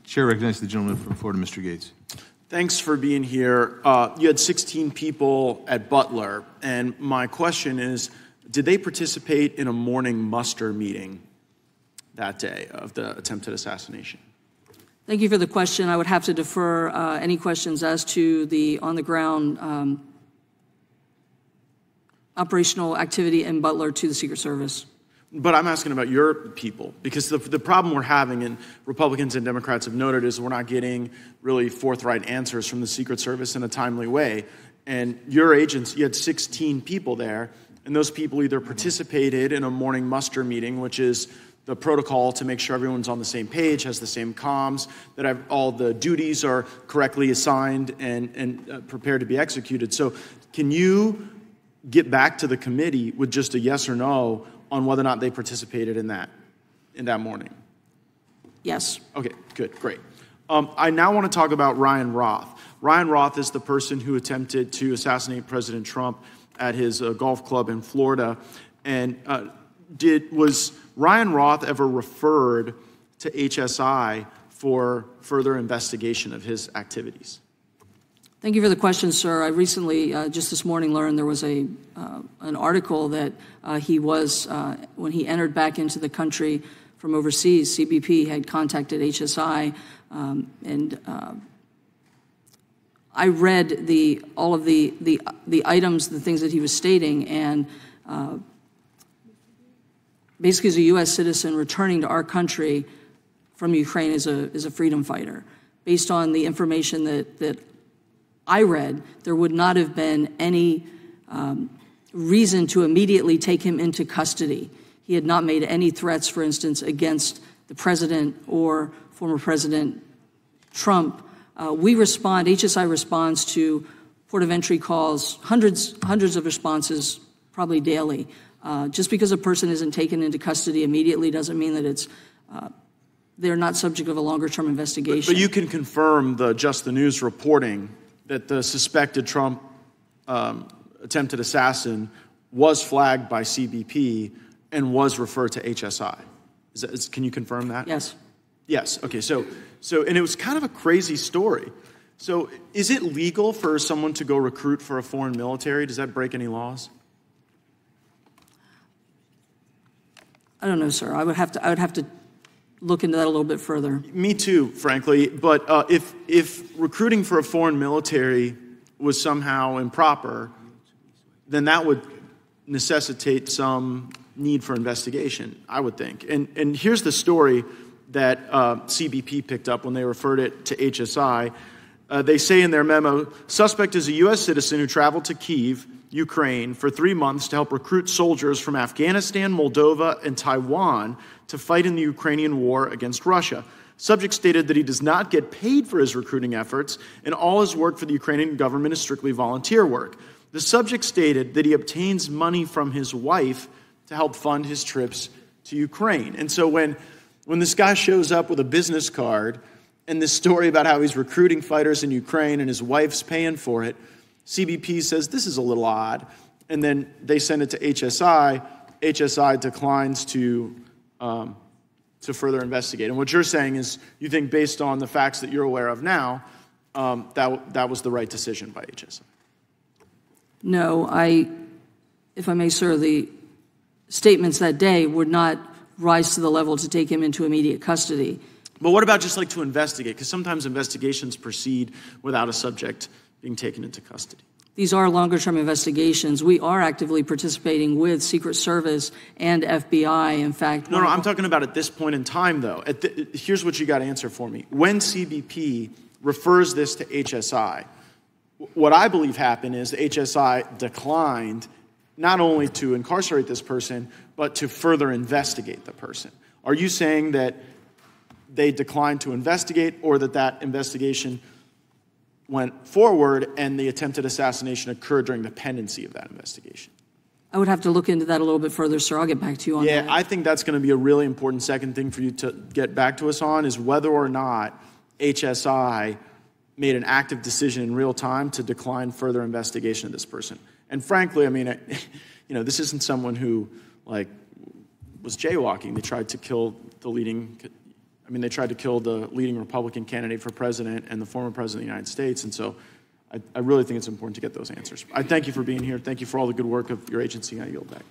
Chair recognizes the gentleman from Florida, Mr. Gaetz. Thanks for being here. You had 16 people at Butler, and my question is, did they participate in a morning muster meeting that day of the attempted assassination? Thank you for the question. I would have to defer any questions as to the on-the-ground operational activity in Butler to the Secret Service. But I'm asking about your people, because the problem we're having, and Republicans and Democrats have noted, is we're not getting really forthright answers from the Secret Service in a timely way. And your agents, you had 16 people there, and those people either participated in a morning muster meeting, which is the protocol to make sure everyone's on the same page, has the same comms, that all the duties are correctly assigned and prepared to be executed. So can you get back to the committee with just a yes or no on whether or not they participated in that morning? Yes. Okay, good, great. I now want to talk about Ryan Routh. Ryan Routh is the person who attempted to assassinate President Trump at his golf club in Florida. And was Ryan Routh ever referred to HSI for further investigation of his activities? Thank you for the question, sir. I recently, just this morning, learned there was an article that he was, when he entered back into the country from overseas, CBP had contacted HSI, and I read all of the items, the things that he was stating, and basically, as a U.S. citizen returning to our country from Ukraine as a freedom fighter, based on the information that I read, there would not have been any reason to immediately take him into custody. He had not made any threats, for instance, against the president or former President Trump. HSI responds to port of entry calls, hundreds of responses, probably daily. Just because a person isn't taken into custody immediately doesn't mean that they're not subject of a longer-term investigation. But you can confirm the Just the News reporting that the suspected Trump attempted assassin was flagged by CBP and was referred to HSI. Can you confirm that? Yes. Yes. Okay. So, and it was kind of a crazy story. So, is it legal for someone to go recruit for a foreign military? Does that break any laws? I don't know, sir. I would have to look into that a little bit further. Me too, frankly. But if recruiting for a foreign military was somehow improper, then that would necessitate some need for investigation, I would think. And here's the story that CBP picked up when they referred it to HSI. They say in their memo, suspect is a U.S. citizen who traveled to Kyiv, Ukraine, for 3 months to help recruit soldiers from Afghanistan, Moldova, and Taiwan to fight in the Ukrainian war against Russia. Subject stated that he does not get paid for his recruiting efforts, and all his work for the Ukrainian government is strictly volunteer work. The subject stated that he obtains money from his wife to help fund his trips to Ukraine. And so when this guy shows up with a business card and this story about how he's recruiting fighters in Ukraine and his wife's paying for it, CBP says this is a little odd. And then they send it to HSI. HSI declines to further investigate. And what you're saying is you think based on the facts that you're aware of now, that was the right decision by HSI. No, if I may, sir, the statements that day would not rise to the level to take him into immediate custody. But what about just like to investigate? Because sometimes investigations proceed without a subject being taken into custody. These are longer-term investigations. We are actively participating with Secret Service and FBI. In fact, no, I'm talking about at this point in time, though. Here's what you got to answer for me. When CBP refers this to HSI, what I believe happened is HSI declined not only to incarcerate this person, but to further investigate the person. Are you saying that they declined to investigate, or that investigation went forward and the attempted assassination occurred during the pendency of that investigation? I would have to look into that a little bit further, sir. I'll get back to you on that. Yeah, I think that's going to be a really important second thing for you to get back to us on, is whether or not HSI made an active decision in real time to decline further investigation of this person. And frankly, I mean, this isn't someone who, was jaywalking. They tried to kill the leading I mean, they tried to kill the leading Republican candidate for president and the former president of the United States. And so I really think it's important to get those answers. I thank you for being here. Thank you for all the good work of your agency. I yield back.